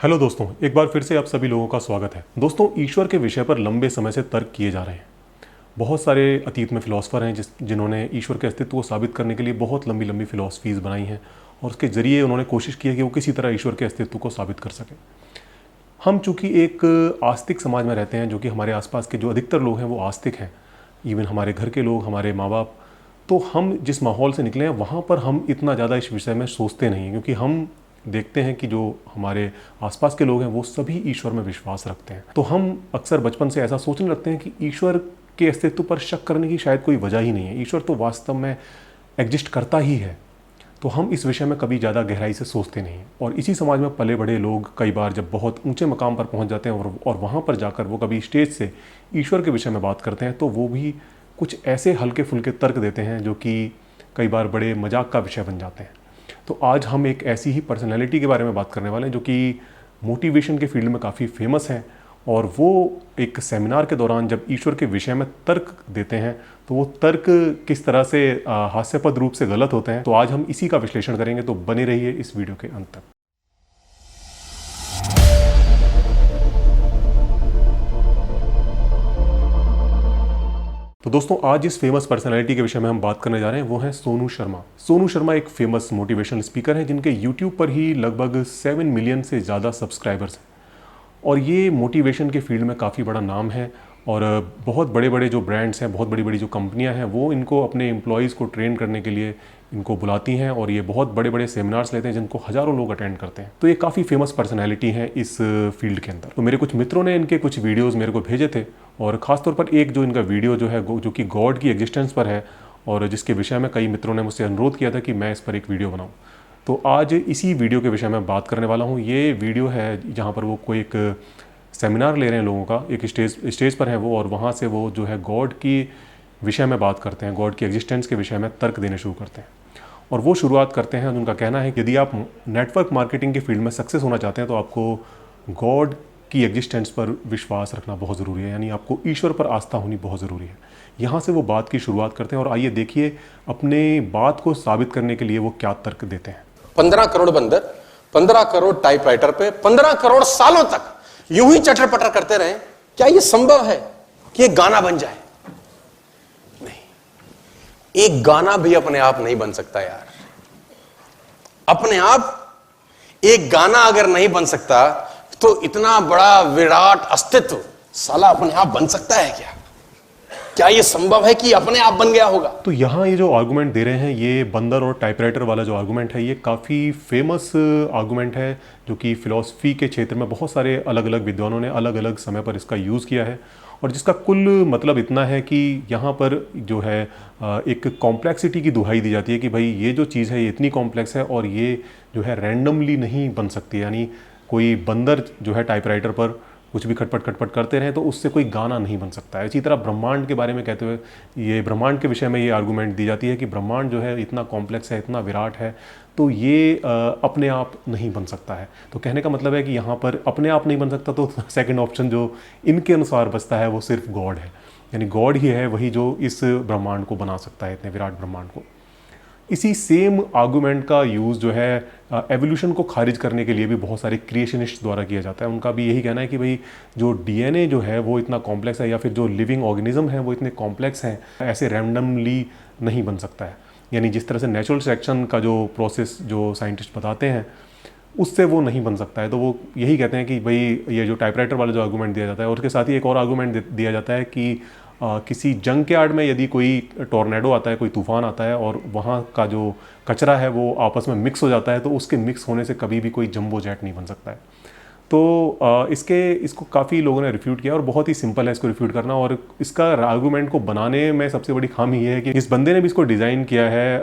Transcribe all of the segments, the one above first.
Hello दोस्तों, एक बार फिर से आप सभी लोगों का स्वागत है। दोस्तों, ईश्वर के विषय पर लंबे समय से तर्क किए जा रहे हैं। बहुत सारे अतीत में फिलोसफर हैं जिन्होंने ईश्वर के अस्तित्व को साबित करने के लिए बहुत लंबी लंबी फिलोसफीज़ बनाई हैं और उसके ज़रिए उन्होंने कोशिश की है कि वो किसी तरह ईश्वर के अस्तित्व को साबित कर सकें। हम चूँकि एक आस्तिक समाज में रहते हैं, जो कि हमारे आसपास के जो अधिकतर लोग हैं वो आस्तिक हैं, इवन हमारे घर के लोग, हमारे माँ बाप। तो हम जिस माहौल से निकले हैं वहाँ पर हम इतना ज़्यादा इस विषय में सोचते नहीं हैं, क्योंकि हम देखते हैं कि जो हमारे आसपास के लोग हैं वो सभी ईश्वर में विश्वास रखते हैं। तो हम अक्सर बचपन से ऐसा सोचने लगते हैं कि ईश्वर के अस्तित्व पर शक करने की शायद कोई वजह ही नहीं है, ईश्वर तो वास्तव में एग्जिस्ट करता ही है। तो हम इस विषय में कभी ज़्यादा गहराई से सोचते नहीं हैं। और इसी समाज में पले बड़े लोग कई बार जब बहुत ऊंचे मकाम पर पहुंच जाते हैं और वहाँ पर जाकर वो कभी स्टेज से ईश्वर के विषय में बात करते हैं, तो वो भी कुछ ऐसे हल्के फुल्के तर्क देते हैं जो कि कई बार बड़े मजाक का विषय बन जाते हैं। तो आज हम एक ऐसी ही पर्सनैलिटी के बारे में बात करने वाले हैं जो कि मोटिवेशन के फील्ड में काफ़ी फेमस हैं, और वो एक सेमिनार के दौरान जब ईश्वर के विषय में तर्क देते हैं तो वो तर्क किस तरह से हास्यास्पद रूप से गलत होते हैं। तो आज हम इसी का विश्लेषण करेंगे, तो बने रहिए इस वीडियो के अंत तक। तो दोस्तों, आज इस फेमस पर्सनालिटी के विषय में हम बात करने जा रहे हैं, वो हैं सोनू शर्मा। सोनू शर्मा एक फेमस मोटिवेशनल स्पीकर हैं जिनके यूट्यूब पर ही लगभग 7 मिलियन से ज़्यादा सब्सक्राइबर्स हैं, और ये मोटिवेशन के फील्ड में काफ़ी बड़ा नाम है। और बहुत बड़े बड़े जो ब्रांड्स हैं, बहुत बड़ी बड़ी जो कंपनियां हैं, वो इनको अपने एम्प्लॉयज़ को ट्रेन करने के लिए इनको बुलाती हैं, और ये बहुत बड़े बड़े सेमिनार्स लेते हैं जिनको हज़ारों लोग अटेंड करते हैं। तो ये काफ़ी फेमस पर्सनैलिटी हैं इस फील्ड के अंदर। तो मेरे कुछ मित्रों ने इनके कुछ वीडियोज़ मेरे को भेजे थे, और ख़ासतौर पर एक जो इनका वीडियो जो है जो कि गॉड की एग्जिस्टेंस पर है, और जिसके विषय में कई मित्रों ने मुझसे अनुरोध किया था कि मैं इस पर एक वीडियो बनाऊँ। तो आज इसी वीडियो के विषय में बात करने वाला हूँ। ये वीडियो है जहाँ पर वो कोई एक सेमिनार ले रहे हैं लोगों का, एक स्टेज पर है वो, और वहाँ से वो जो है गॉड की विषय में बात करते हैं, गॉड की एग्जिस्टेंस के विषय में तर्क देने शुरू करते हैं। और वो शुरुआत करते हैं, उनका कहना है कि यदि आप नेटवर्क मार्केटिंग के फील्ड में सक्सेस होना चाहते हैं तो आपको गॉड की एग्जिस्टेंस पर विश्वास रखना बहुत ज़रूरी है, यानी आपको ईश्वर पर आस्था होनी बहुत ज़रूरी है। यहाँ से वो बात की शुरुआत करते हैं, और आइए देखिए अपने बात को साबित करने के लिए वो क्या तर्क देते हैं। 15 करोड़ बंदर 15 करोड़ टाइपराइटर पे 15 करोड़ सालों तक यूं ही चटर पटर करते रहे, क्या यह संभव है कि एक गाना बन जाए? नहीं, एक गाना भी अपने आप नहीं बन सकता यार। अपने आप एक गाना अगर नहीं बन सकता तो इतना बड़ा विराट अस्तित्व साला अपने आप बन सकता है क्या? क्या यह संभव है कि अपने आप बन गया होगा? तो यहाँ ये जो आर्गुमेंट दे रहे हैं, ये बंदर और टाइपराइटर वाला जो आर्गुमेंट है, ये काफ़ी फेमस आर्गुमेंट है, जो कि फ़िलॉसफी के क्षेत्र में बहुत सारे अलग अलग विद्वानों ने अलग अलग समय पर इसका यूज़ किया है। और जिसका कुल मतलब इतना है कि यहाँ पर जो है एक कॉम्प्लेक्सिटी की दुहाई दी जाती है कि भाई ये जो चीज़ है ये इतनी कॉम्प्लेक्स है, और ये जो है रैंडमली नहीं बन सकती। यानी कोई बंदर जो है टाइपराइटर पर कुछ भी खटपट खटपट करते रहे तो उससे कोई गाना नहीं बन सकता है। इसी तरह ब्रह्मांड के बारे में कहते हुए ये ब्रह्मांड के विषय में ये आर्गुमेंट दी जाती है कि ब्रह्मांड जो है इतना कॉम्प्लेक्स है, इतना विराट है, तो ये अपने आप नहीं बन सकता है। तो कहने का मतलब है कि यहाँ पर अपने आप नहीं बन सकता, तो सेकंड ऑप्शन जो इनके अनुसार बचता है वो सिर्फ गॉड है, यानी गॉड ही है वही जो इस ब्रह्मांड को बना सकता है, इतने विराट ब्रह्मांड को। इसी सेम आर्गुमेंट का यूज़ जो है एवोल्यूशन को खारिज करने के लिए भी बहुत सारे क्रिएशनिस्ट द्वारा किया जाता है। उनका भी यही कहना है कि भाई जो डीएनए जो है वो इतना कॉम्प्लेक्स है, या फिर जो लिविंग ऑर्गेनिज्म है वो इतने कॉम्प्लेक्स हैं, ऐसे रैंडमली नहीं बन सकता है। यानी जिस तरह से नेचुरल सिलेक्शन का जो प्रोसेस जो साइंटिस्ट बताते हैं उससे वो नहीं बन सकता है। तो वो यही कहते हैं कि भाई ये जो टाइपराइटर वाला जो आर्गूमेंट दिया जाता है, और उसके साथ ही एक और आर्गूमेंट दिया जाता है कि किसी जंक यार्ड में यदि कोई टॉर्नेडो आता है, कोई तूफान आता है, और वहाँ का जो कचरा है वो आपस में मिक्स हो जाता है, तो उसके मिक्स होने से कभी भी कोई जंबो जेट नहीं बन सकता है। तो इसको काफ़ी लोगों ने रिफ्यूट किया, और बहुत ही सिंपल है इसको रिफ्यूट करना। और इसका आर्गूमेंट को बनाने में सबसे बड़ी खामी ये है कि इस बंदे ने भी इसको डिज़ाइन किया है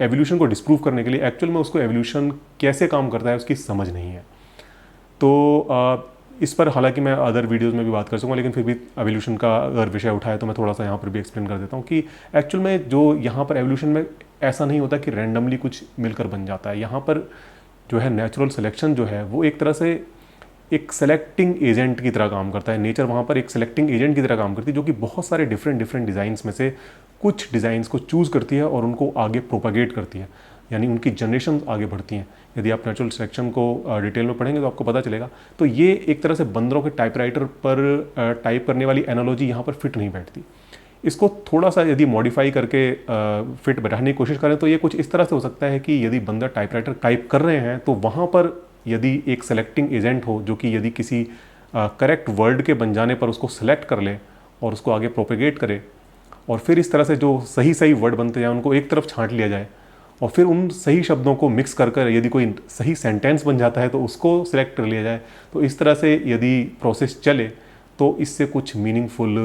एवोल्यूशन को डिस्प्रूव करने के लिए। एक्चुअल में उसको एवोल्यूशन कैसे काम करता है उसकी समझ नहीं है। तो इस पर हालांकि मैं अदर वीडियोस में भी बात कर सकूँगा, लेकिन फिर भी एवोल्यूशन का अगर विषय उठाए तो मैं थोड़ा सा यहाँ पर भी एक्सप्लेन कर देता हूँ कि एक्चुअल में जो यहाँ पर एवोल्यूशन में ऐसा नहीं होता कि रैंडमली कुछ मिलकर बन जाता है। यहाँ पर जो है नेचुरल सिलेक्शन जो है वो एक तरह से एक सेलेक्टिंग एजेंट की तरह काम करता है। नेचर वहाँ पर एक सेलेक्टिंग एजेंट की तरह काम करती है, जो कि बहुत सारे डिफरेंट डिजाइंस में से कुछ डिज़ाइंस को चूज़ करती है और उनको आगे प्रोपागेट करती है। यानी उनकी जनरेशन आगे बढ़ती हैं। यदि आप नेचुरल सिलेक्शन को डिटेल में पढ़ेंगे तो आपको पता चलेगा। तो ये एक तरह से बंदरों के टाइपराइटर पर टाइप करने वाली एनालॉजी यहाँ पर फिट नहीं बैठती। इसको थोड़ा सा यदि मॉडिफाई करके फिट बैठाने की कोशिश करें तो ये कुछ इस तरह से हो सकता है कि यदि बंदर टाइपराइटर टाइप कर रहे हैं तो वहाँ पर यदि एक सेलेक्टिंग एजेंट हो जो कि यदि किसी करेक्ट वर्ड के बन जाने पर उसको सेलेक्ट कर ले और उसको आगे प्रोपेगेट करे, और फिर इस तरह से जो सही सही वर्ड बनते जाए उनको एक तरफ छांट लिया जाए, और फिर उन सही शब्दों को मिक्स कर कर यदि कोई सही सेंटेंस बन जाता है तो उसको सिलेक्ट कर लिया जाए। तो इस तरह से यदि प्रोसेस चले तो इससे कुछ मीनिंगफुल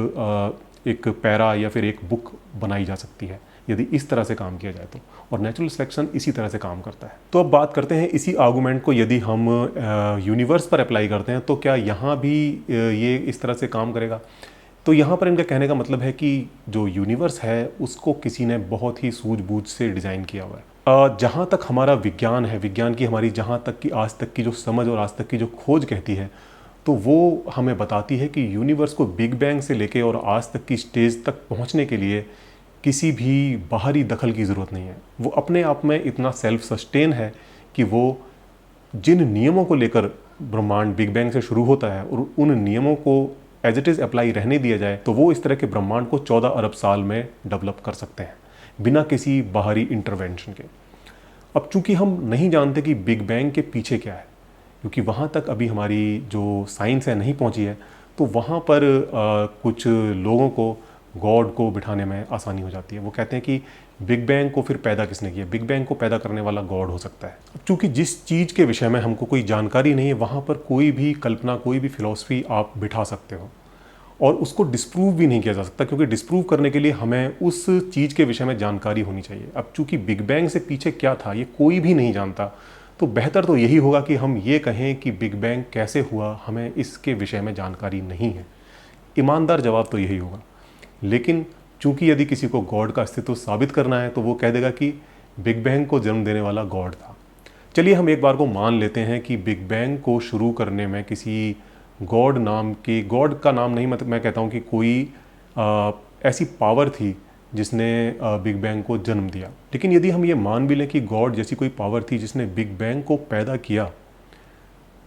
एक पैरा या फिर एक बुक बनाई जा सकती है यदि इस तरह से काम किया जाए तो। और नेचुरल सिलेक्शन इसी तरह से काम करता है। तो अब बात करते हैं इसी आर्गूमेंट को यदि हम यूनिवर्स पर अप्लाई करते हैं तो क्या यहाँ भी ये इस तरह से काम करेगा। तो यहाँ पर इनका कहने का मतलब है कि जो यूनिवर्स है उसको किसी ने बहुत ही सूझबूझ से डिज़ाइन किया हुआ है। जहाँ तक हमारा विज्ञान है, विज्ञान की हमारी जहाँ तक की आज तक की जो समझ और आज तक की जो खोज कहती है, तो वो हमें बताती है कि यूनिवर्स को बिग बैंग से लेके और आज तक की स्टेज तक पहुँचने के लिए किसी भी बाहरी दखल की ज़रूरत नहीं है। वो अपने आप में इतना सेल्फ सस्टेन है कि वो जिन नियमों को लेकर ब्रह्मांड बिग बैंग से शुरू होता है और उन नियमों को एज इट इज़ अप्लाई रहने दिया जाए तो वो इस तरह के ब्रह्मांड को 14 अरब साल में डेवलप कर सकते हैं बिना किसी बाहरी इंटरवेंशन के। अब चूंकि हम नहीं जानते कि बिग बैंग के पीछे क्या है, क्योंकि वहाँ तक अभी हमारी जो साइंस है नहीं पहुँची है, तो वहाँ पर कुछ लोगों को गॉड को बिठाने में आसानी हो जाती है। वो कहते हैं कि बिग बैंग को फिर पैदा किसने किया, बिग बैंग को पैदा करने वाला गॉड हो सकता है। क्योंकि जिस चीज़ के विषय में हमको कोई जानकारी नहीं है वहाँ पर कोई भी कल्पना, कोई भी फिलॉसफी आप बिठा सकते हो और उसको डिस्प्रूव भी नहीं किया जा सकता, क्योंकि डिस्प्रूव करने के लिए हमें उस चीज़ के विषय में जानकारी होनी चाहिए। अब चूंकि बिग बैंग से पीछे क्या था ये कोई भी नहीं जानता, तो बेहतर तो यही होगा कि हम ये कहें कि बिग बैंग कैसे हुआ हमें इसके विषय में जानकारी नहीं है। ईमानदार जवाब तो यही होगा। लेकिन चूंकि यदि किसी को गॉड का अस्तित्व साबित करना है तो वो कह देगा कि बिग बैंग को जन्म देने वाला गॉड था। चलिए हम एक बार को मान लेते हैं कि बिग बैंग को शुरू करने में किसी गॉड नाम की, गॉड का नाम नहीं, मतलब मैं कहता हूँ कि कोई ऐसी पावर थी जिसने बिग बैंग को जन्म दिया। लेकिन यदि हम ये मान भी लें कि गॉड जैसी कोई पावर थी जिसने बिग बैंग को पैदा किया,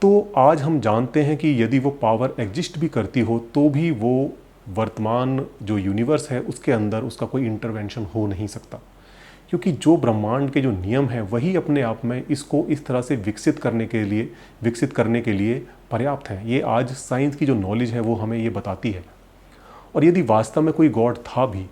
तो आज हम जानते हैं कि यदि वो पावर एग्जिस्ट भी करती हो तो भी वो वर्तमान जो यूनिवर्स है उसके अंदर उसका कोई इंटरवेंशन हो नहीं सकता, क्योंकि जो ब्रह्मांड के जो नियम हैं वही अपने आप में इसको इस तरह से विकसित करने के लिए पर्याप्त हैं। ये आज साइंस की जो नॉलेज है वो हमें ये बताती है। और यदि वास्तव में कोई गॉड था भी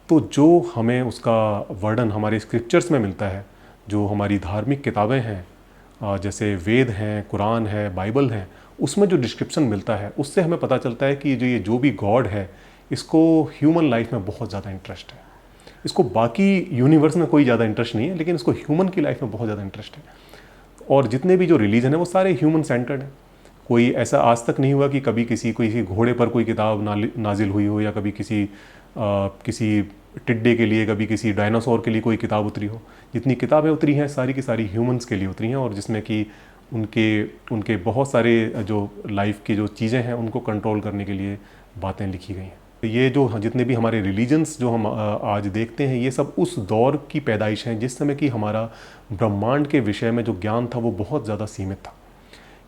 तो जो हमें उसका वर्णन हमारे स्क्रिप्चर्स में मिलता है, जो हमारी धार्मिक किताबें हैं जैसे वेद हैं, कुरान है, बाइबल है, उसमें जो डिस्क्रिप्शन मिलता है उससे हमें पता चलता है कि जो भी गॉड है इसको ह्यूमन लाइफ में बहुत ज़्यादा इंटरेस्ट है। इसको बाकी यूनिवर्स में कोई ज़्यादा इंटरेस्ट नहीं है, लेकिन इसको ह्यूमन की लाइफ में बहुत ज़्यादा इंटरेस्ट है। और जितने भी जो रिलीजन है वो सारे ह्यूमन सेंटर्ड हैं। कोई ऐसा आज तक नहीं हुआ कि कभी किसी घोड़े पर कोई किताब नाजिल हुई हो, या कभी किसी टिड्डे के लिए, कभी किसी डायनासोर के लिए कोई किताब उतरी हो। जितनी किताबें उतरी हैं सारी की सारी ह्यूमंस के लिए उतरी हैं, और जिसमें कि उनके बहुत सारे जो लाइफ की जो चीज़ें हैं उनको कंट्रोल करने के लिए बातें लिखी गई हैं। ये जो जितने भी हमारे रिलीजन्स जो हम आज देखते हैं ये सब उस दौर की पैदाइश हैं जिस समय कि हमारा ब्रह्मांड के विषय में जो ज्ञान था वो बहुत ज़्यादा सीमित था।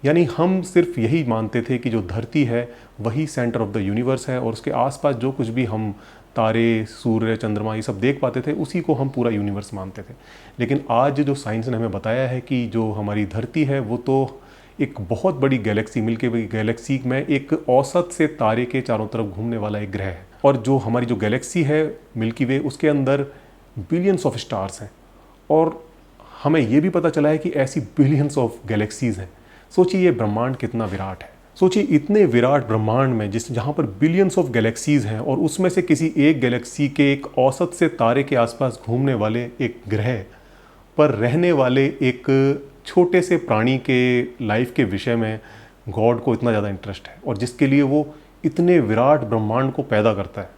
यानी हम सिर्फ यही मानते थे कि जो धरती है वही सेंटर ऑफ द यूनिवर्स है, और उसके आसपास जो कुछ भी हम तारे, सूर्य, चंद्रमा ये सब देख पाते थे उसी को हम पूरा यूनिवर्स मानते थे। लेकिन आज जो साइंस ने हमें बताया है कि जो हमारी धरती है वो तो एक बहुत बड़ी गैलेक्सी, मिल्की वे गैलेक्सी में एक औसत से तारे के चारों तरफ घूमने वाला एक ग्रह है। और जो हमारी जो गैलेक्सी है मिल्की वे, उसके अंदर बिलियंस ऑफ स्टार्स हैं, और हमें ये भी पता चला है कि ऐसी बिलियंस ऑफ गैलेक्सीज़ हैं। सोचिए ये ब्रह्मांड कितना विराट है। सोचिए इतने विराट ब्रह्मांड में जहाँ पर बिलियंस ऑफ गैलेक्सीज़ हैं, और उसमें से किसी एक गैलेक्सी के एक औसत से तारे के आसपास घूमने वाले एक ग्रह पर रहने वाले एक छोटे से प्राणी के लाइफ के विषय में गॉड को इतना ज़्यादा इंटरेस्ट है, और जिसके लिए वो इतने विराट ब्रह्मांड को पैदा करता है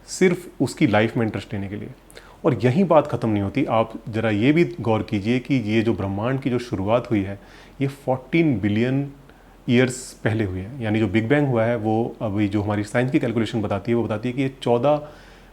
सिर्फ उसकी लाइफ में इंटरेस्ट लेने के लिए। और यही बात ख़त्म नहीं होती। आप ज़रा ये भी गौर कीजिए कि ये जो ब्रह्मांड की जो शुरुआत हुई है ये 14 बिलियन ईयर्स पहले हुई है। यानी जो बिग बैंग हुआ है वो अभी जो हमारी साइंस की कैलकुलेशन बताती है वो बताती है कि ये 14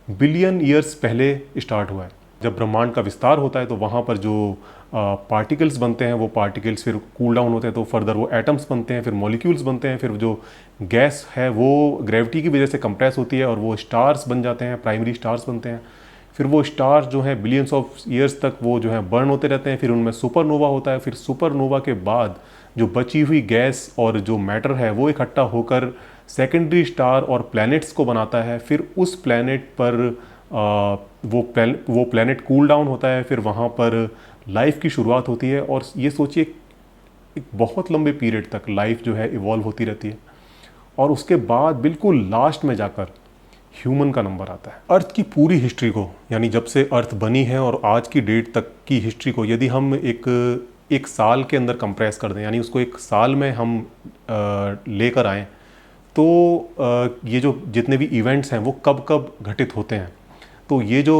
बिलियन ईयर्स पहले स्टार्ट हुआ है। जब ब्रह्मांड का विस्तार होता है तो वहाँ पर जो पार्टिकल्स बनते हैं वो पार्टिकल्स फिर कूल डाउन होते हैं तो फर्दर वो एटम्स बनते हैं, फिर मॉलिक्यूल्स बनते हैं, फिर जो गैस है वो ग्रेविटी की वजह से कंप्रेस होती है और वो स्टार्स बन जाते हैं, प्राइमरी स्टार्स बनते हैं। फिर वो स्टार्स जो हैं बिलियंस ऑफ ईयर्स तक वो जो है बर्न होते रहते हैं, फिर उनमें सुपरनोवा होता है। फिर सुपरनोवा के बाद जो बची हुई गैस और जो मैटर है वो इकट्ठा होकर सेकेंडरी स्टार और प्लैनेट्स को बनाता है। फिर उस प्लैनेट पर वो प्लैनेट कूल डाउन होता है, फिर वहाँ पर लाइफ की शुरुआत होती है। और ये सोचिए एक बहुत लंबे पीरियड तक लाइफ जो है इवॉल्व होती रहती है और उसके बाद बिल्कुल लास्ट में जाकर ह्यूमन का नंबर आता है। अर्थ की पूरी हिस्ट्री को, यानी जब से अर्थ बनी है और आज की डेट तक की हिस्ट्री को यदि हम एक साल के अंदर कंप्रेस कर दें, यानी उसको एक साल में हम लेकर आएँ, तो ये जो जितने भी इवेंट्स हैं वो कब कब घटित होते हैं, तो ये जो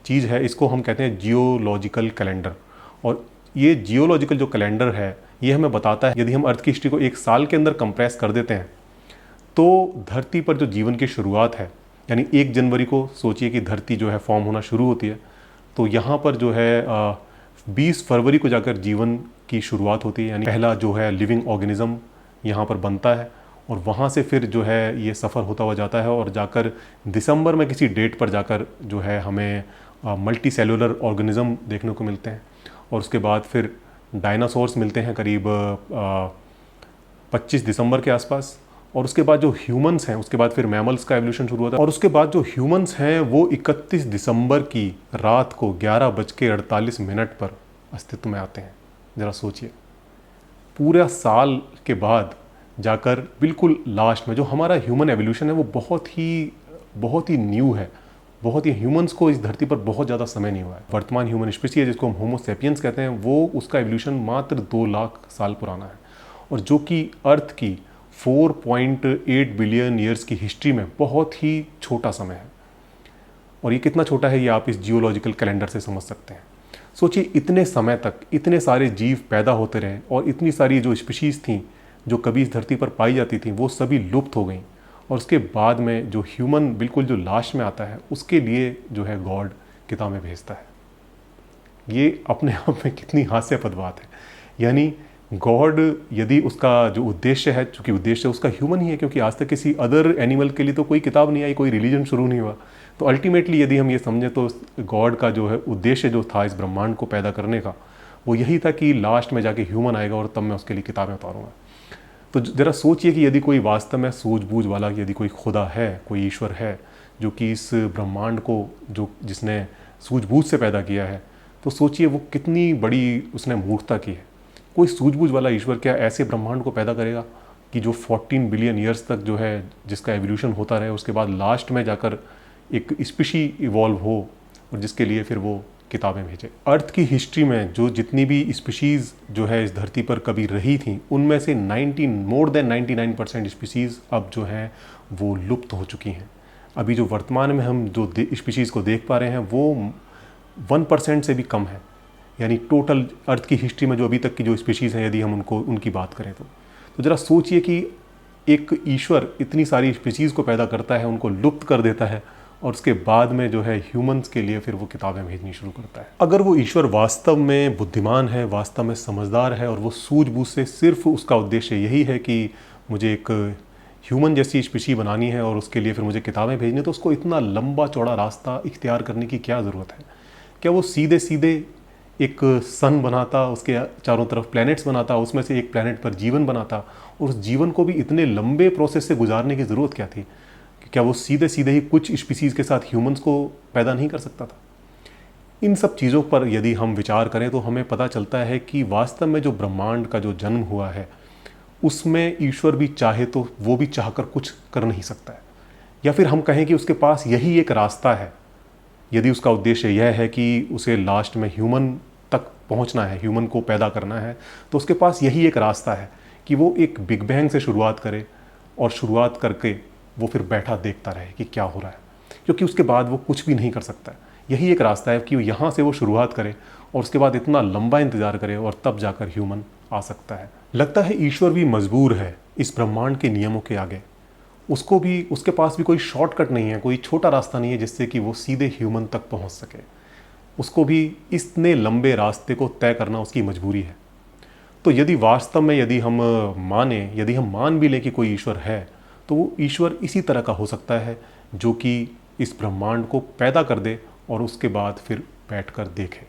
चीज़ है इसको हम कहते हैं जियोलॉजिकल कैलेंडर। और ये जियोलॉजिकल जो कैलेंडर है ये हमें बताता है यदि हम अर्थ की हिस्ट्री को एक साल के अंदर कंप्रेस कर देते हैं तो धरती पर जो जीवन की शुरुआत है, यानी 1 जनवरी को सोचिए कि धरती जो है फॉर्म होना शुरू होती है, तो यहाँ पर जो है 20 फरवरी को जाकर जीवन की शुरुआत होती है, यानी पहला जो है लिविंग ऑर्गेनिज्म यहाँ पर बनता है और वहाँ से फिर जो है ये सफ़र होता हुआ जाता है और जाकर दिसंबर में किसी डेट पर जाकर जो है हमें मल्टी सेलुलर ऑर्गेनिज्म देखने को मिलते हैं। और उसके बाद फिर डायनासोर्स मिलते हैं करीब 25 दिसंबर के आसपास। और उसके बाद जो ह्यूमंस हैं उसके बाद फिर मैमल्स का एवोल्यूशन शुरू होता है। और उसके बाद जो ह्यूमंस हैं वो 31 दिसंबर की रात को 11:48 पर अस्तित्व में आते हैं। ज़रा सोचिए, पूरा साल के बाद जाकर बिल्कुल लास्ट में जो हमारा ह्यूमन एवोल्यूशन है वो बहुत ही न्यू है, बहुत ही ह्यूमंस को इस धरती पर बहुत ज़्यादा समय नहीं हुआ है। वर्तमान ह्यूमन स्पीसीज है जिसको हम होमो सेपियंस कहते हैं, वो उसका एवोल्यूशन मात्र 2 लाख साल पुराना है और जो कि अर्थ की 4.8 बिलियन ईयर्स की हिस्ट्री में बहुत ही छोटा समय है। और ये कितना छोटा है ये आप इस जियोलॉजिकल कैलेंडर से समझ सकते हैं। सोचिए इतने समय तक इतने सारे जीव पैदा होते रहे और इतनी सारी जो स्पीशीज़ थी जो कभी इस धरती पर पाई जाती थी वो सभी लुप्त हो गई। और उसके बाद में जो ह्यूमन बिल्कुल जो लास्ट में आता है उसके लिए जो है गॉड किताबें भेजता है। ये अपने आप में कितनी हास्यास्पद बात है। यानी गॉड यदि उसका जो उद्देश्य है, चूँकि उद्देश्य उसका ह्यूमन ही है, क्योंकि आज तक किसी अदर एनिमल के लिए तो कोई किताब नहीं आई, कोई रिलीजन शुरू नहीं हुआ, तो अल्टीमेटली यदि हम ये समझें तो गॉड का जो है उद्देश्य जो था इस ब्रह्मांड को पैदा करने का वो यही था कि लास्ट में जाके ह्यूमन आएगा और तब मैं उसके लिए किताबें उतारूँगा। तो ज़रा सोचिए कि यदि कोई वास्तव में सूझबूझ वाला, यदि कोई खुदा है, कोई ईश्वर है जो कि इस ब्रह्मांड को जिसने सूझबूझ से पैदा किया है, तो सोचिए वो कितनी बड़ी उसने मूर्खता की है। कोई सूझबूझ वाला ईश्वर क्या ऐसे ब्रह्मांड को पैदा करेगा कि जो 14 बिलियन ईयर्स तक जो है जिसका एवोल्यूशन होता रहे, उसके बाद लास्ट में जाकर एक स्पीशी इवॉल्व हो और जिसके लिए फिर वो किताबें भेजे। अर्थ की हिस्ट्री में जो जितनी भी स्पीशीज़ जो है इस धरती पर कभी रही थी उनमें से मोर देन 99% स्पीशीज़ अब जो हैं वो लुप्त हो चुकी हैं। अभी जो वर्तमान में हम जो स्पीशीज़ को देख पा रहे हैं वो 1% से भी कम है। यानी टोटल अर्थ की हिस्ट्री में जो अभी तक की जो स्पीशीज़ हैं यदि हम उनकी बात करें तो ज़रा सोचिए कि एक ईश्वर इतनी सारी स्पीशीज़ को पैदा करता है, उनको लुप्त कर देता है और उसके बाद में जो है ह्यूमंस के लिए फिर वो किताबें भेजनी शुरू करता है। अगर वो ईश्वर वास्तव में बुद्धिमान है, वास्तव में समझदार है और वो सूझबूझ से सिर्फ उसका उद्देश्य यही है कि मुझे एक ह्यूमन जैसी स्पीशी बनानी है और उसके लिए फिर मुझे किताबें भेजनी, तो उसको इतना लंबा चौड़ा रास्ता इख्तियार करने की क्या ज़रूरत है? क्या वो सीधे सीधे एक सन बनाता, उसके चारों तरफ प्लैनेट्स बनाता, उसमें से एक प्लैनेट पर जीवन बनाता और उस जीवन को भी इतने लंबे प्रोसेस से गुजारने की ज़रूरत क्या थी? क्या वो सीधे सीधे ही कुछ स्पीसीज़ के साथ ह्यूमंस को पैदा नहीं कर सकता था? इन सब चीज़ों पर यदि हम विचार करें तो हमें पता चलता है कि वास्तव में जो ब्रह्मांड का जो जन्म हुआ है उसमें ईश्वर भी चाहे तो वो भी चाहकर कुछ कर नहीं सकता है, या फिर हम कहें कि उसके पास यही एक रास्ता है। यदि उसका उद्देश्य यह है कि उसे लास्ट में ह्यूमन तक पहुंचना है, ह्यूमन को पैदा करना है, तो उसके पास यही एक रास्ता है कि वो एक बिग बैंग से शुरुआत करे और शुरुआत करके वो फिर बैठा देखता रहे कि क्या हो रहा है, क्योंकि उसके बाद वो कुछ भी नहीं कर सकता है। यही एक रास्ता है कि यहाँ से वो शुरुआत करे और उसके बाद इतना लंबा इंतज़ार करे और तब जाकर ह्यूमन आ सकता है। लगता है ईश्वर भी मजबूर है इस ब्रह्मांड के नियमों के आगे। उसके पास भी कोई शॉर्टकट नहीं है, कोई छोटा रास्ता नहीं है जिससे कि वो सीधे ह्यूमन तक पहुँच सके। उसको भी इतने लंबे रास्ते को तय करना उसकी मजबूरी है। तो यदि वास्तव में यदि हम मान भी लें कि कोई ईश्वर है, तो वो ईश्वर इसी तरह का हो सकता है जो कि इस ब्रह्मांड को पैदा कर दे और उसके बाद फिर बैठकर देखे।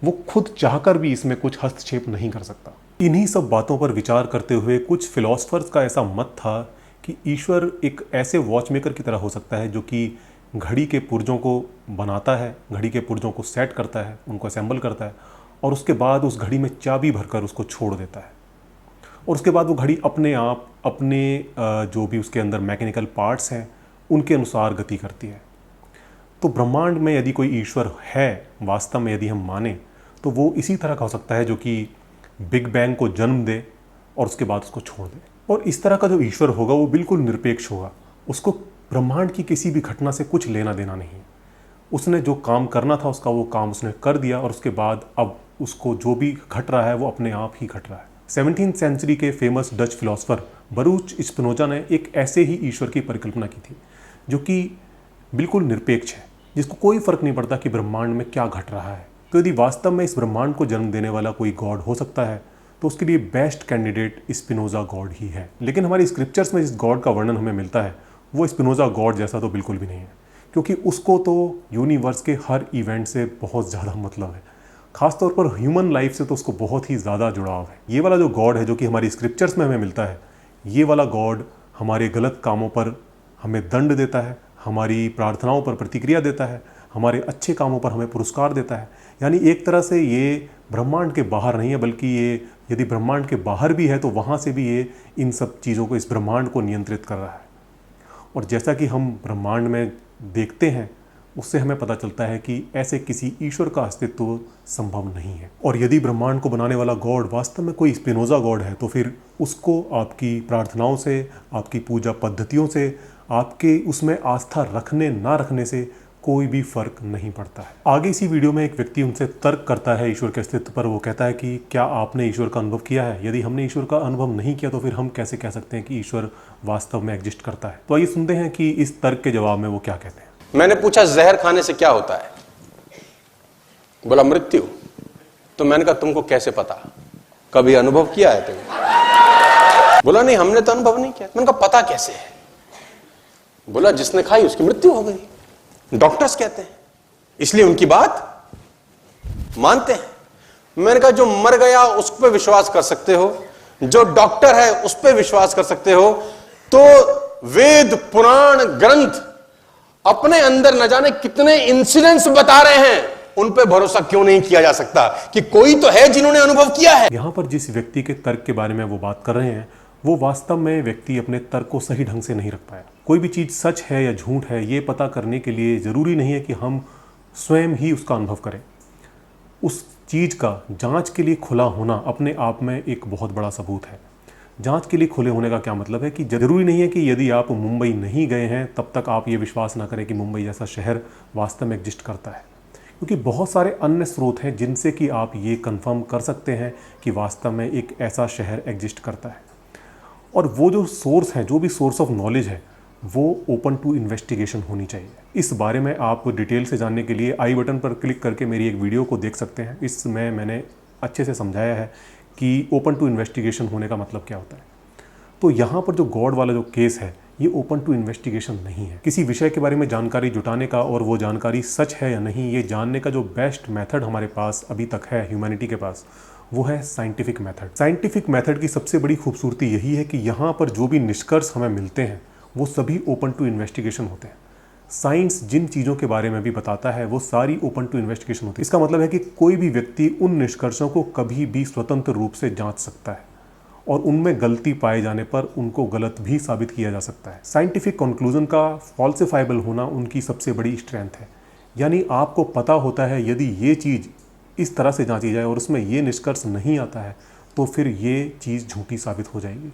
वो खुद चाहकर भी इसमें कुछ हस्तक्षेप नहीं कर सकता। इन्हीं सब बातों पर विचार करते हुए कुछ फिलोसफर्स का ऐसा मत था कि ईश्वर एक ऐसे वॉचमेकर की तरह हो सकता है जो कि घड़ी के पुर्जों को बनाता है, घड़ी के पुर्जों को सेट करता है, उनको असेंबल करता है और उसके बाद उस घड़ी में चाबी भरकर उसको छोड़ देता है और उसके बाद वो घड़ी अपने आप अपने जो भी उसके अंदर मैकेनिकल पार्ट्स हैं उनके अनुसार गति करती है। तो ब्रह्मांड में यदि कोई ईश्वर है वास्तव में यदि हम माने, तो वो इसी तरह का हो सकता है जो कि बिग बैंग को जन्म दे और उसके बाद उसको छोड़ दे। और इस तरह का जो ईश्वर होगा वो बिल्कुल निरपेक्ष होगा, उसको ब्रह्मांड की किसी भी घटना से कुछ लेना देना नहीं। उसने जो काम करना था उसका वो काम उसने कर दिया और उसके बाद अब उसको जो भी घट रहा है वो अपने आप ही घट रहा है। 17th सेंचुरी के famous Dutch philosopher Bharuch Spinoza ने एक ऐसे ही ईश्वर की परिकल्पना की थी जो कि बिल्कुल निरपेक्ष है, जिसको कोई फर्क नहीं पड़ता कि ब्रह्मांड में क्या घट रहा है। तो यदि वास्तव में इस ब्रह्मांड को जन्म देने वाला कोई गॉड हो सकता है तो उसके लिए बेस्ट कैंडिडेट स्पिनोजा गॉड ही है। लेकिन हमारी स्क्रिप्चर्स में जिस गॉड का वर्णन हमें मिलता है वो स्पिनोजा गॉड जैसा तो बिल्कुल भी नहीं है, क्योंकि उसको तो यूनिवर्स के हर इवेंट से बहुत ज़्यादा मतलब है, खासतौर पर ह्यूमन लाइफ से तो उसको बहुत ही ज़्यादा जुड़ाव है। ये वाला जो गॉड है जो कि हमारी स्क्रिप्चर्स में हमें मिलता है, ये वाला गॉड हमारे गलत कामों पर हमें दंड देता है, हमारी प्रार्थनाओं पर प्रतिक्रिया देता है, हमारे अच्छे कामों पर हमें पुरस्कार देता है। यानी एक तरह से ये ब्रह्मांड के बाहर नहीं है, बल्कि ये यदि ब्रह्मांड के बाहर भी है तो वहाँ से भी ये इन सब चीज़ों को, इस ब्रह्मांड को नियंत्रित कर रहा है। और जैसा कि हम ब्रह्मांड में देखते हैं उससे हमें पता चलता है कि ऐसे किसी ईश्वर का अस्तित्व संभव नहीं है। और यदि ब्रह्मांड को बनाने वाला गॉड वास्तव में कोई स्पिनोजा गॉड है तो फिर उसको आपकी प्रार्थनाओं से, आपकी पूजा पद्धतियों से, आपके उसमें आस्था रखने ना रखने से कोई भी फर्क नहीं पड़ता है। आगे इसी वीडियो में एक व्यक्ति उनसे तर्क करता है ईश्वर के अस्तित्व पर। वो कहता है कि क्या आपने ईश्वर का अनुभव किया है? यदि हमने ईश्वर का अनुभव नहीं किया तो फिर हम कैसे कह सकते हैं कि ईश्वर वास्तव में एग्जिस्ट करता है? तो आइए सुनते हैं कि इस तर्क के जवाब में वो क्या कहते हैं। मैंने पूछा जहर खाने से क्या होता है? बोला मृत्यु। तो मैंने कहा तुमको कैसे पता? कभी अनुभव किया है तुमने? बोला नहीं, हमने तो अनुभव नहीं किया। मैंने कहा पता कैसे है? बोला जिसने खाई उसकी मृत्यु हो गई, डॉक्टर्स कहते हैं, इसलिए उनकी बात मानते हैं। मैंने कहा जो मर गया उस पर विश्वास कर सकते हो, जो डॉक्टर है उस पर विश्वास कर सकते हो, तो वेद पुराण ग्रंथ अपने अंदर न जाने कितने इंसिडेंट्स बता रहे हैं, उन पे भरोसा क्यों नहीं किया जा सकता कि कोई तो है जिन्होंने अनुभव किया है? यहां पर जिस व्यक्ति के तर्क के बारे में वो बात कर रहे हैं वो वास्तव में व्यक्ति अपने तर्क को सही ढंग से नहीं रख पाया। कोई भी चीज़ सच है या झूठ है ये पता करने के लिए ज़रूरी नहीं है कि हम स्वयं ही उसका अनुभव करें। उस चीज़ का जांच के लिए खुला होना अपने आप में एक बहुत बड़ा सबूत है। जांच के लिए खुले होने का क्या मतलब है कि ज़रूरी नहीं है कि यदि आप मुंबई नहीं गए हैं तब तक आप ये विश्वास ना करें कि मुंबई जैसा शहर वास्तव में एग्जिस्ट करता है, क्योंकि बहुत सारे अन्य स्रोत हैं जिनसे कि आप ये कंफर्म कर सकते हैं कि वास्तव में एक ऐसा शहर एग्जिस्ट करता है। और वो जो सोर्स है, जो भी सोर्स ऑफ नॉलेज है, वो ओपन टू इन्वेस्टिगेशन होनी चाहिए। इस बारे में आप डिटेल से जानने के लिए आई बटन पर क्लिक करके मेरी एक वीडियो को देख सकते हैं। इसमें मैंने अच्छे से समझाया है कि ओपन टू इन्वेस्टिगेशन होने का मतलब क्या होता है। तो यहाँ पर जो गॉड वाला जो केस है ये ओपन टू इन्वेस्टिगेशन नहीं है। किसी विषय के बारे में जानकारी जुटाने का और वो जानकारी सच है या नहीं ये जानने का जो बेस्ट मेथड हमारे पास अभी तक है ह्यूमैनिटी के पास, वो है साइंटिफिक मेथड। साइंटिफिक मेथड की सबसे बड़ी खूबसूरती यही है कि यहाँ पर जो भी निष्कर्ष हमें मिलते हैं वो सभी ओपन टू इन्वेस्टिगेशन होते हैं। साइंस जिन चीज़ों के बारे में भी बताता है वो सारी ओपन टू इन्वेस्टिगेशन होती है। इसका मतलब है कि कोई भी व्यक्ति उन निष्कर्षों को कभी भी स्वतंत्र रूप से जांच सकता है और उनमें गलती पाए जाने पर उनको गलत भी साबित किया जा सकता है। साइंटिफिक कंक्लूजन का फॉल्सिफाइबल होना उनकी सबसे बड़ी स्ट्रेंथ है। यानी आपको पता होता है यदि ये चीज़ इस तरह से जांची जाए और उसमें ये निष्कर्ष नहीं आता है तो फिर ये चीज़ झूठी साबित हो जाएगी।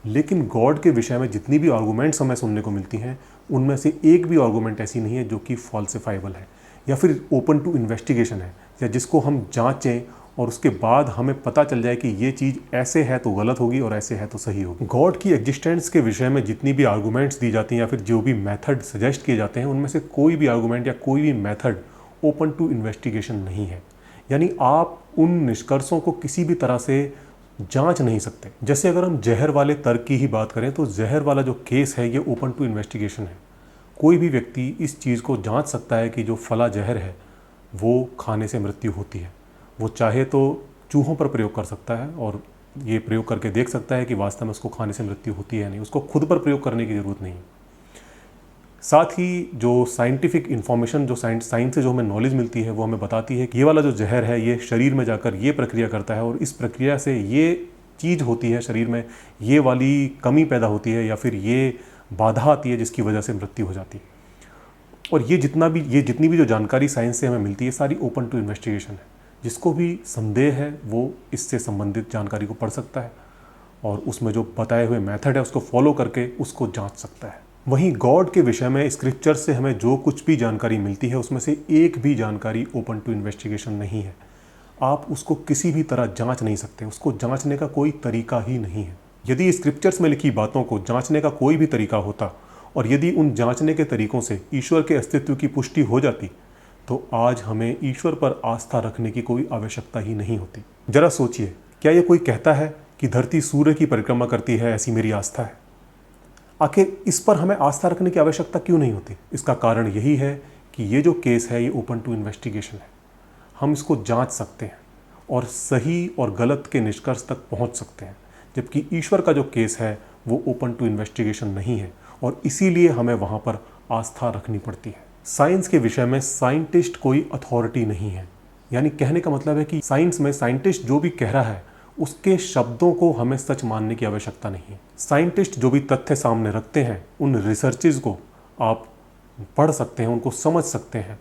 लेकिन गॉड के विषय में जितनी भी आर्गूमेंट्स हमें सुनने को मिलती हैं उनमें से एक भी आर्गूमेंट ऐसी नहीं है जो कि फॉल्सिफाइबल है या फिर ओपन टू इन्वेस्टिगेशन है, या जिसको हम जांचें और उसके बाद हमें पता चल जाए कि ये चीज़ ऐसे है तो गलत होगी और ऐसे है तो सही होगी। गॉड की एग्जिस्टेंस के विषय में जितनी भी आर्गूमेंट्स दी जाती हैं या फिर जो भी मेथड सजेस्ट किए जाते हैं उनमें से कोई भी आर्गूमेंट या कोई भी मेथड ओपन टू इन्वेस्टिगेशन नहीं है। यानी आप उन निष्कर्षों को किसी भी तरह से जांच नहीं सकते। जैसे अगर हम जहर वाले तर्क की ही बात करें तो जहर वाला जो केस है ये ओपन टू इन्वेस्टिगेशन है। कोई भी व्यक्ति इस चीज़ को जांच सकता है कि जो फला जहर है वो खाने से मृत्यु होती है। वो चाहे तो चूहों पर प्रयोग कर सकता है और ये प्रयोग करके देख सकता है कि वास्तव में उसको खाने से मृत्यु होती है या नहीं। उसको खुद पर प्रयोग करने की ज़रूरत नहीं। साथ ही जो साइंटिफिक इन्फॉर्मेशन, जो साइंस से जो हमें नॉलेज मिलती है वो हमें बताती है कि ये वाला जो जहर है ये शरीर में जाकर ये प्रक्रिया करता है और इस प्रक्रिया से ये चीज़ होती है शरीर में, ये वाली कमी पैदा होती है या फिर ये बाधा आती है जिसकी वजह से मृत्यु हो जाती है। और ये जितनी भी जो जानकारी साइंस से हमें मिलती है सारी ओपन टू इन्वेस्टिगेशन है। जिसको भी संदेह है वो इससे संबंधित जानकारी को पढ़ सकता है और उसमें जो बताए हुए मेथड है उसको फॉलो करके उसको जांच सकता है। वहीं गॉड के विषय में स्क्रिप्चर से हमें जो कुछ भी जानकारी मिलती है उसमें से एक भी जानकारी ओपन टू इन्वेस्टिगेशन नहीं है। आप उसको किसी भी तरह जांच नहीं सकते, उसको जांचने का कोई तरीका ही नहीं है। यदि स्क्रिप्चर्स में लिखी बातों को जांचने का कोई भी तरीका होता और यदि उन जांचने के तरीकों से ईश्वर के अस्तित्व की पुष्टि हो जाती तो आज हमें ईश्वर पर आस्था रखने की कोई आवश्यकता ही नहीं होती। जरा सोचिए, क्या ये कोई कहता है कि धरती सूर्य की परिक्रमा करती है ऐसी मेरी आस्था है? आखिर इस पर हमें आस्था रखने की आवश्यकता क्यों नहीं होती? इसका कारण यही है कि ये जो केस है ये ओपन टू इन्वेस्टिगेशन है। हम इसको जांच सकते हैं और सही और गलत के निष्कर्ष तक पहुंच सकते हैं, जबकि ईश्वर का जो केस है वो ओपन टू इन्वेस्टिगेशन नहीं है और इसीलिए हमें वहाँ पर आस्था रखनी पड़ती है। साइंस के विषय में साइंटिस्ट कोई अथॉरिटी नहीं है। यानी कहने का मतलब है कि साइंस में साइंटिस्ट जो भी कह रहा है उसके शब्दों को हमें सच मानने की आवश्यकता नहीं है। साइंटिस्ट जो भी तथ्य सामने रखते हैं उन रिसर्चेज को आप पढ़ सकते हैं, उनको समझ सकते हैं,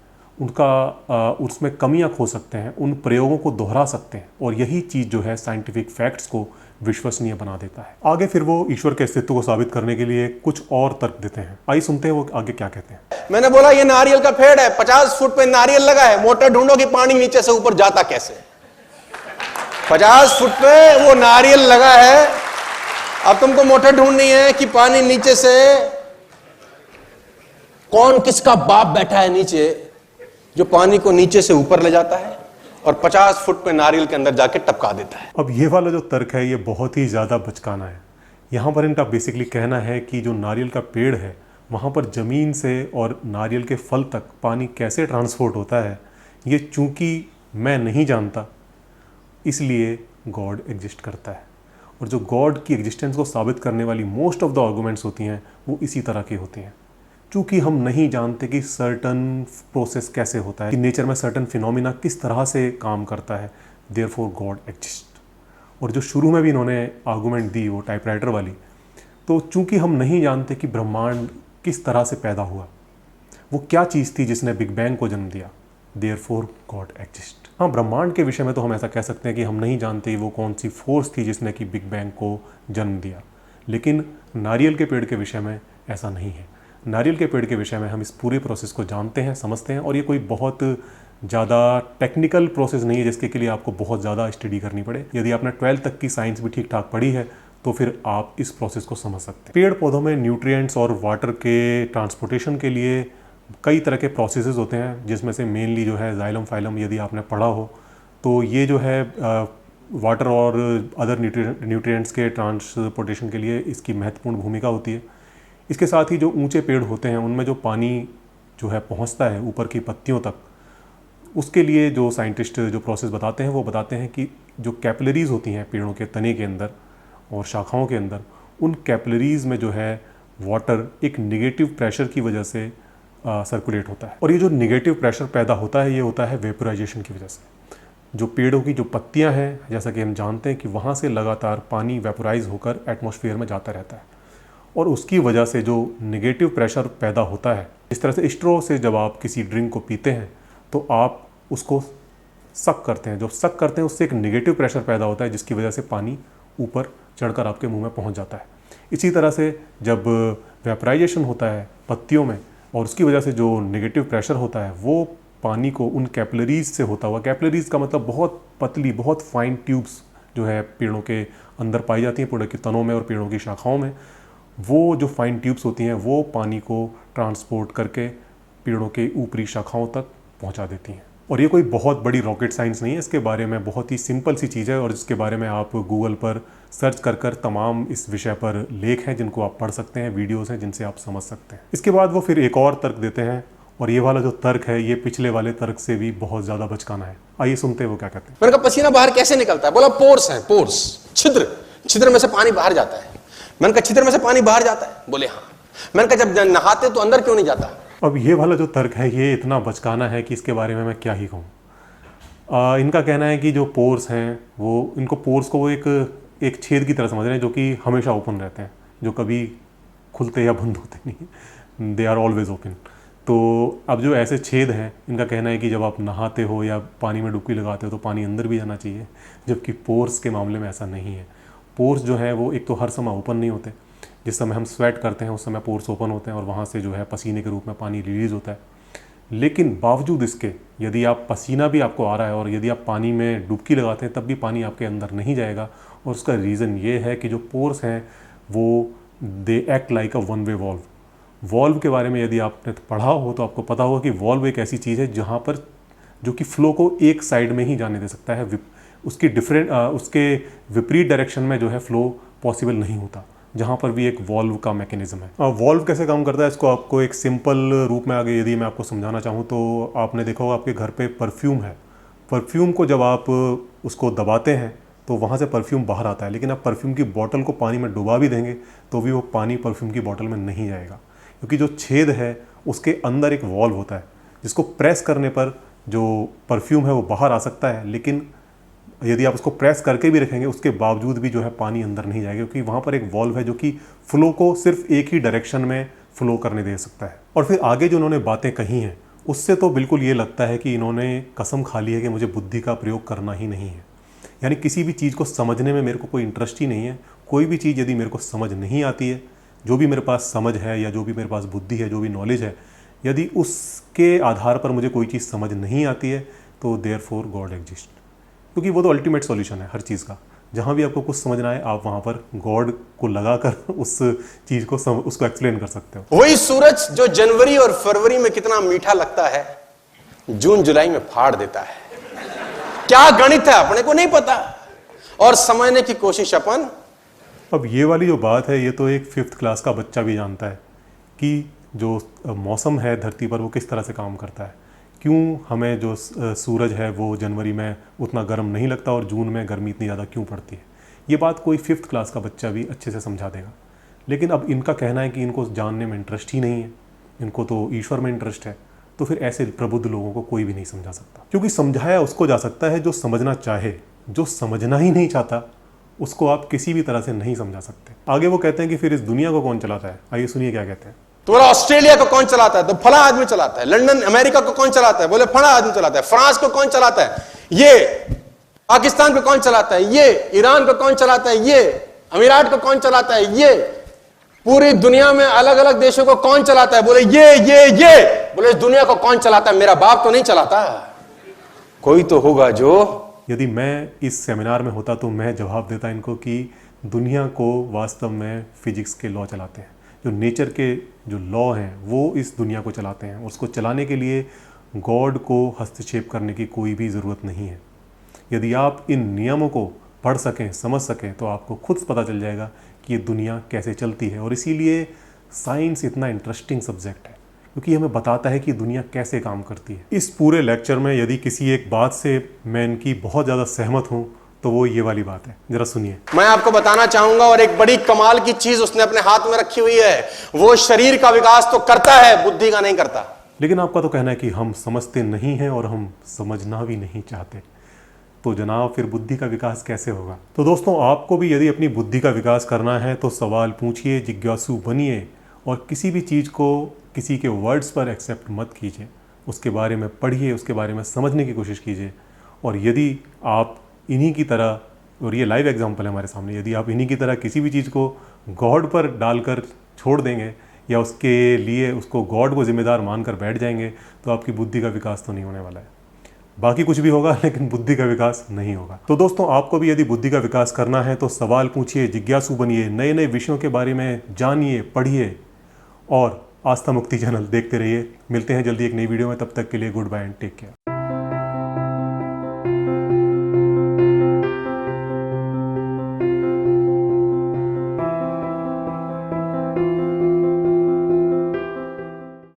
उसमें कमियां खो सकते हैं, उन प्रयोगों को दोहरा सकते हैं और यही चीज़ जो है साइंटिफिक फैक्ट्स को विश्वसनीय बना देता है। आगे फिर वो ईश्वर के अस्तित्व को साबित करने के लिए कुछ और तर्क देते हैं। आइए सुनते हैं वो आगे क्या कहते हैं। मैंने बोला ये नारियल का पेड़ है, 50 फुट पे नारियल लगा है, मोटर ढूंढो कि पानी नीचे से ऊपर जाता कैसे। 50 फुट पे वो नारियल लगा है, अब तुमको मोटर ढूंढनी है कि पानी नीचे से, कौन किसका बाप बैठा है नीचे जो पानी को नीचे से ऊपर ले जाता है और 50 फुट पे नारियल के अंदर जाके टपका देता है। अब ये वाला जो तर्क है ये बहुत ही ज़्यादा बचकाना है। यहाँ पर इनका बेसिकली कहना है कि जो नारियल का पेड़ है वहाँ पर ज़मीन से और नारियल के फल तक पानी कैसे ट्रांसपोर्ट होता है ये चूंकि मैं नहीं जानता इसलिए गॉड एग्जिस्ट करता है। और जो गॉड की एग्जिस्टेंस को साबित करने वाली मोस्ट ऑफ द आर्गूमेंट्स होती हैं वो इसी तरह की होती हैं। चूँकि हम नहीं जानते कि सर्टन प्रोसेस कैसे होता है, कि नेचर में सर्टन फिनोमिना किस तरह से काम करता है, देयरफॉर गॉड एग्जिस्ट। और जो शुरू में भी इन्होंने आर्गूमेंट दी वो टाइपराइटर वाली, तो चूँकि हम नहीं जानते कि ब्रह्मांड किस तरह से पैदा हुआ, वो क्या चीज़ थी जिसने बिग बैंग को जन्म दिया, देयरफॉर गॉड एग्जिस्ट। हाँ, ब्रह्मांड के विषय में तो हम ऐसा कह सकते हैं कि हम नहीं जानते वो कौन सी फोर्स थी जिसने कि बिग बैंग को जन्म दिया, लेकिन नारियल के पेड़ के विषय में ऐसा नहीं है। नारियल के पेड़ के विषय में हम इस पूरे प्रोसेस को जानते हैं, समझते हैं और ये कोई बहुत ज़्यादा टेक्निकल प्रोसेस नहीं है जिसके लिए आपको बहुत ज़्यादा स्टडी करनी पड़े। यदि आपने 12th तक की साइंस भी ठीक ठाक पढ़ी है तो फिर आप इस प्रोसेस को समझ सकते हैं। पेड़ पौधों में न्यूट्रिएंट्स और वाटर के ट्रांसपोर्टेशन के लिए कई तरह के प्रोसेसेस होते हैं, जिसमें से मेनली जो है जाइलम फाइलम, यदि आपने पढ़ा हो तो ये जो है वाटर और अदर न्यूट्रिएंट्स के ट्रांसपोर्टेशन के लिए इसकी महत्वपूर्ण भूमिका होती है। इसके साथ ही जो ऊंचे पेड़ होते हैं उनमें जो पानी जो है पहुंचता है ऊपर की पत्तियों तक, उसके लिए जो साइंटिस्ट जो प्रोसेस बताते हैं वो बताते हैं कि जो कैपिलरीज होती हैं पेड़ों के तने के अंदर और शाखाओं के अंदर, उन कैपिलरीज में जो है वाटर एक निगेटिव प्रेशर की वजह से सर्कुलेट होता है। और ये जो निगेटिव प्रेशर पैदा होता है ये होता है वेपोराइजेशन की वजह से। जो पेड़ों की जो पत्तियां हैं, जैसा कि हम जानते हैं कि वहाँ से लगातार पानी वेपोराइज होकर एटमॉस्फेयर में जाता रहता है और उसकी वजह से जो निगेटिव प्रेशर पैदा होता है, इस तरह से स्ट्रॉ से जब आप किसी ड्रिंक को पीते हैं तो आप उसको सक करते हैं, जो सक करते हैं उससे एक निगेटिव प्रेशर पैदा होता है जिसकी वजह से पानी ऊपर चढ़कर आपके मुंह में पहुंच जाता है। इसी तरह से जब वेपोराइजेशन होता है पत्तियों में और उसकी वजह से जो निगेटिव प्रेशर होता है वो पानी को उन कैपिलरीज से होता हुआ, कैपिलरीज का मतलब बहुत पतली बहुत फाइन ट्यूब्स जो है पेड़ों के अंदर पाई जाती हैं, पेड़ों के तनों में और पेड़ों की शाखाओं में, वो जो फाइन ट्यूब्स होती हैं वो पानी को ट्रांसपोर्ट करके पेड़ों के ऊपरी शाखाओं तक पहुंचा देती हैं। और ये कोई बहुत बड़ी रॉकेट साइंस नहीं है, इसके बारे में बहुत ही सिंपल सी चीज़ है और इसके बारे में आप गूगल पर सर्च कर तमाम इस विषय पर लेख हैं जिनको आप पढ़ सकते हैं, वीडियोज़ हैं जिनसे आप समझ सकते हैं। इसके बाद वो फिर एक और तर्क देते हैं और ये वाला जो तर्क है ये पिछले वाले तर्क से भी बहुत ज़्यादा बचकाना है। आइए सुनते हैं वो क्या कहते हैं। मैंने कहा पसीना बाहर कैसे निकलता है? बोला पोर्स है, पोर्स, छिद्र, छिद्र में से पानी बाहर जाता है। मैंने कहा छिद्र में से पानी बाहर जाता है? बोले हाँ। मैंने कहा जब नहाते तो अंदर क्यों नहीं जाता? अब ये वाला जो तर्क है ये इतना बचकाना है कि इसके बारे में मैं क्या ही कहूँ। इनका कहना है कि जो पोर्स हैं वो, इनको पोर्स को वो एक छेद की तरह समझ रहे हैं जो कि हमेशा ओपन रहते हैं, जो कभी खुलते या बंद होते नहीं, दे आर ऑलवेज ओपन। तो अब जो ऐसे छेद हैं, इनका कहना है कि जब आप नहाते हो या पानी में डुबकी लगाते हो तो पानी अंदर भी जाना चाहिए, जबकि पोर्स के मामले में ऐसा नहीं है। पोर्स जो है वो एक तो हर समय ओपन नहीं होते, जिस समय हम स्वेट करते हैं उस समय पोर्स ओपन होते हैं और वहाँ से जो है पसीने के रूप में पानी रिलीज़ होता है। लेकिन बावजूद इसके यदि आप पसीना भी आपको आ रहा है और यदि आप पानी में डुबकी लगाते हैं तब भी पानी आपके अंदर नहीं जाएगा। और उसका रीज़न ये है कि जो पोर्स हैं वो they act like a one way valve. Valve के बारे में यदि आपने पढ़ा हो तो आपको पता होगा कि वॉल्व एक ऐसी चीज़ है जहाँ पर जो कि फ्लो को एक साइड में ही जाने दे सकता है, उसके विपरीत डायरेक्शन में जो है फ्लो पॉसिबल नहीं होता, जहाँ पर भी एक वॉल्व का मैकेनिज्म है। वॉल्व कैसे काम करता है इसको आपको एक सिंपल रूप में आगे यदि मैं आपको समझाना चाहूँ तो आपने देखा होगा आपके घर पे परफ्यूम है। परफ्यूम को जब आप उसको दबाते हैं तो वहाँ से परफ्यूम बाहर आता है, लेकिन आप परफ्यूम की बोतल को पानी में डुबा भी देंगे तो भी वो पानी परफ्यूम की बोतल में नहीं जाएगा, क्योंकि जो छेद है उसके अंदर एक वॉल्व होता है जिसको प्रेस करने पर जो परफ्यूम है वो बाहर आ सकता है। लेकिन यदि आप उसको प्रेस करके भी रखेंगे उसके बावजूद भी जो है पानी अंदर नहीं जाएगा, क्योंकि वहाँ पर एक वॉल्व है जो कि फ्लो को सिर्फ एक ही डायरेक्शन में फ्लो करने दे सकता है। और फिर आगे जो उन्होंने बातें कही हैं उससे तो बिल्कुल ये लगता है कि इन्होंने कसम खा ली है कि मुझे बुद्धि का प्रयोग करना ही नहीं है। यानी किसी भी चीज़ को समझने में मेरे को कोई इंटरेस्ट ही नहीं है। कोई भी चीज़ यदि मेरे को समझ नहीं आती है, जो भी मेरे पास समझ है या जो भी मेरे पास बुद्धि है, जो भी नॉलेज है, यदि उसके आधार पर मुझे कोई चीज़ समझ नहीं आती है तो देयरफॉर गॉड एग्जिस्ट, क्योंकि वो तो अल्टीमेट सॉल्यूशन है हर चीज़ का। जहाँ भी आपको कुछ समझना है आप वहाँ पर गॉड को लगाकर उस चीज़ को उसको एक्सप्लेन कर सकते हो। वही सूरज जो जनवरी और फरवरी में कितना मीठा लगता है, जून जुलाई में फाड़ देता है। क्या गणित है अपने को नहीं पता और समझने की कोशिश अपन। अब ये वाली जो बात है ये तो एक 5th क्लास का बच्चा भी जानता है कि जो मौसम है धरती पर वो किस तरह से काम करता है, क्यों हमें जो सूरज है वो जनवरी में उतना गर्म नहीं लगता और जून में गर्मी इतनी ज़्यादा क्यों पड़ती है। ये बात कोई 5th क्लास का बच्चा भी अच्छे से समझा देगा। लेकिन अब इनका कहना है कि इनको जानने में इंटरेस्ट ही नहीं है, इनको तो ईश्वर में इंटरेस्ट है। तो फिर ऐसे प्रबुद्ध लोगों को कोई भी नहीं समझा सकता, क्योंकि समझाया उसको जा सकता है जो समझना चाहे। जो समझना ही नहीं चाहता उसको आप किसी भी तरह से नहीं समझा सकते। आगे वो कहते हैं कि फिर इस दुनिया को कौन चलाता है। आइए सुनिए क्या कहते हैं। तो बोला ऑस्ट्रेलिया को कौन चलाता है? तो फला आदमी चलाता है। लंदन अमेरिका को कौन चलाता है? बोले फला आदमी चलाता है। फ्रांस को कौन चलाता है? ये। पाकिस्तान को कौन चलाता है? ये। ईरान को कौन चलाता है? ये। अमीरात को कौन चलाता है? ये। पूरी दुनिया में अलग अलग देशों को कौन चलाता है? बोले ये। बोले इस दुनिया को कौन चलाता है? मेरा बाप तो नहीं चलाता, कोई तो होगा जो। यदि मैं इस सेमिनार में होता तो मैं जवाब देता इनको कि दुनिया को वास्तव में फिजिक्स के लॉ चलाते हैं। जो नेचर के जो लॉ हैं वो इस दुनिया को चलाते हैं। उसको चलाने के लिए गॉड को हस्तक्षेप करने की कोई भी ज़रूरत नहीं है। यदि आप इन नियमों को पढ़ सकें, समझ सकें, तो आपको खुद पता चल जाएगा कि ये दुनिया कैसे चलती है। और इसीलिए साइंस इतना इंटरेस्टिंग सब्जेक्ट है, क्योंकि हमें बताता है कि दुनिया कैसे काम करती है। इस पूरे लेक्चर में यदि किसी एक बात से मैं इनकी बहुत ज़्यादा सहमत हूँ तो वो ये वाली बात है, जरा सुनिए। मैं आपको बताना चाहूंगा, और एक बड़ी कमाल की चीज उसने अपने हाथ में रखी हुई है। वो शरीर का विकास तो करता है, बुद्धि का नहीं करता। लेकिन आपका तो कहना है कि हम समझते नहीं हैं और हम समझना भी नहीं चाहते, तो जनाब फिर बुद्धि का विकास कैसे होगा? तो दोस्तों, आपको भी यदि अपनी बुद्धि का विकास करना है तो सवाल पूछिए, जिज्ञासु बनिए और किसी भी चीज़ को किसी के वर्ड्स पर एक्सेप्ट मत कीजिए। उसके बारे में पढ़िए, उसके बारे में समझने की कोशिश कीजिए। और यदि आप इन्हीं की तरह, और ये लाइव एग्जांपल है हमारे सामने, यदि आप इन्हीं की तरह किसी भी चीज़ को गॉड पर डालकर छोड़ देंगे या उसके लिए उसको गॉड को जिम्मेदार मानकर बैठ जाएंगे तो आपकी बुद्धि का विकास तो नहीं होने वाला है। बाकी कुछ भी होगा लेकिन बुद्धि का विकास नहीं होगा। तो दोस्तों, आपको भी यदि बुद्धि का विकास करना है तो सवाल पूछिए, जिज्ञासु बनिए, नए नए विषयों के बारे में जानिए, पढ़िए और आस्था मुक्ति चैनल देखते रहिए। मिलते हैं जल्दी एक नई वीडियो में, तब तक के लिए good bye and take care.